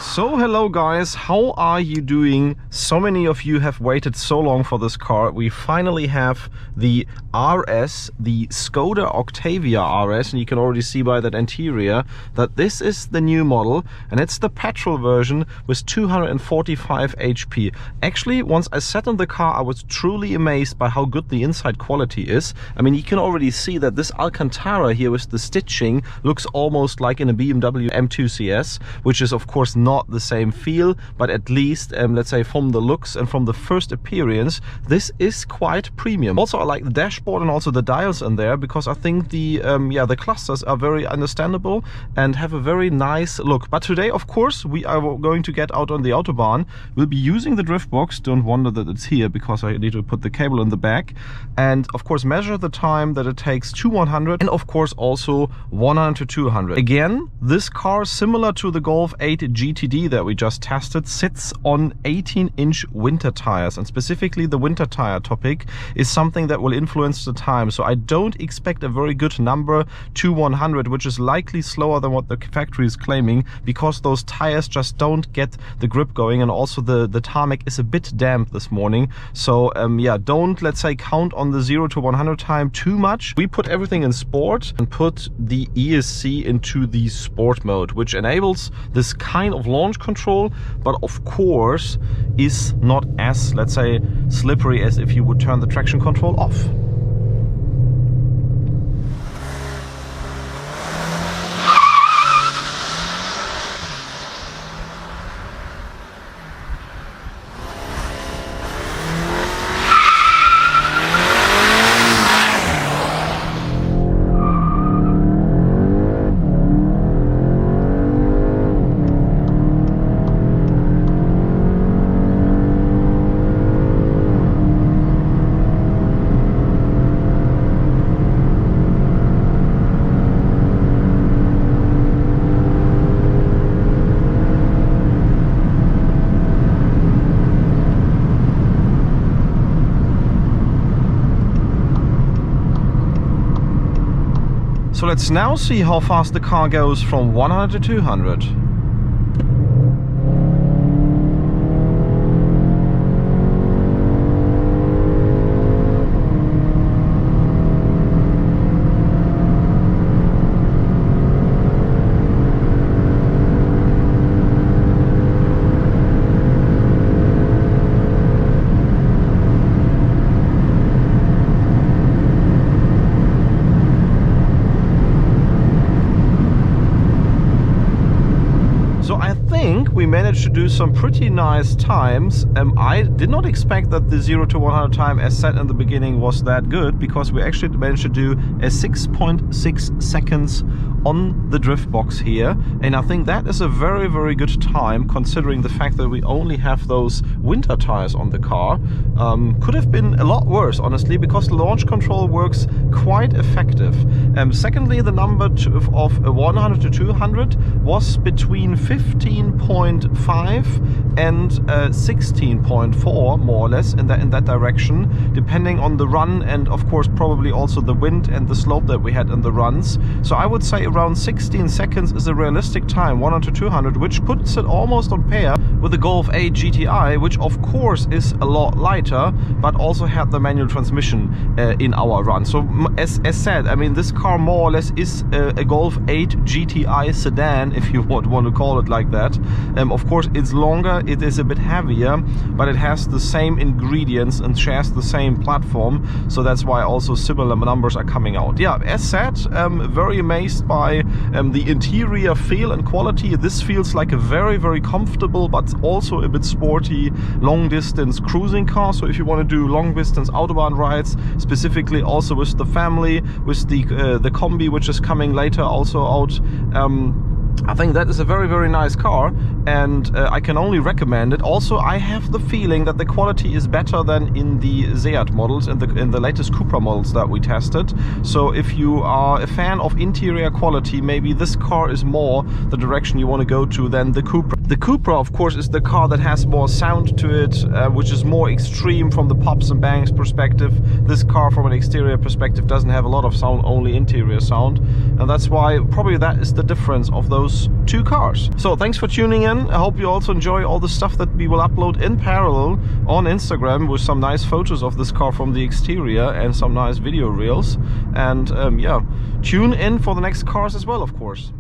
So hello guys, how are you doing? So many of you have waited so long for this car. We finally have the RS, the Skoda Octavia RS, and you can already see by that interior that this is the new model, and it's the petrol version with 245 HP. Actually, once I sat in the car, I was truly amazed by how good the inside quality is. I mean, you can already see that this Alcantara here with the stitching looks almost like in a BMW M2 CS, which is of course not the same feel, but at least let's say from the looks and from the first appearance, this is quite premium. Also, I like the dashboard and also the dials in there, because I think the the clusters are very understandable and have a very nice look. But today, of course, we are going to get out on the Autobahn. We'll be using the drift box. Don't wonder that it's here, because I need to put the cable in the back, and of course measure the time that it takes to 100, and of course also 100 to 200. Again, this car, similar to the Golf 8 GTD that we just tested, sits on 18-inch winter tires, and specifically the winter tire topic is something that will influence the time. So I don't expect a very good number to 100, which is likely slower than what the factory is claiming, because those tires just don't get the grip going, and also the tarmac is a bit damp this morning. So yeah, don't, let's say, count on the 0 to 100 time too much. We put everything in sport and put the ESC into the sport mode, which enables this kind of launch control, but of course is not as, let's say, slippery as if you would turn the traction control off. So let's now see how fast the car goes from 100 to 200. We managed to do some pretty nice times. I did not expect that the 0 to 100 time as set in the beginning was that good, because we actually managed to do a 6.6 seconds on the drift box here, and I think that is a very, very good time, considering the fact that we only have those winter tires on the car. Could have been a lot worse, honestly, because the launch control works quite effective. Secondly, the number of 100 to 200 was between 15.5 and 16.4, more or less, in that direction, depending on the run, and of course probably also the wind and the slope that we had in the runs. So I would say around 16 seconds is a realistic time, 100 to 200, which puts it almost on pair with the Golf 8 GTI, which of course is a lot lighter, but also had the manual transmission in our run. So as said, I mean, this car more or less is a Golf 8 GTI sedan, if you want to call it like that. Of course, it's longer, it is a bit heavier, but it has the same ingredients and shares the same platform, so that's why also similar numbers are coming out. Yeah, as said, very amazed by the interior feel and quality. This feels like a very, very comfortable, but also a bit sporty long distance cruising car. So if you want to do long distance Autobahn rides, specifically also with the family, with the Kombi, which is coming later also out, I think that is a very, very nice car, and I can only recommend it. Also, I have the feeling that the quality is better than in the Seat models, in the latest Cupra models that we tested. So if you are a fan of interior quality, maybe this car is more the direction you want to go to than the Cupra. The Cupra, of course, is the car that has more sound to it, which is more extreme from the pops and bangs perspective. This car, from an exterior perspective, doesn't have a lot of sound, only interior sound. And that's why probably that is the difference of those two cars. So thanks for tuning in. I hope you also enjoy all the stuff that we will upload in parallel on Instagram with some nice photos of this car from the exterior and some nice video reels. And yeah, tune in for the next cars as well, of course.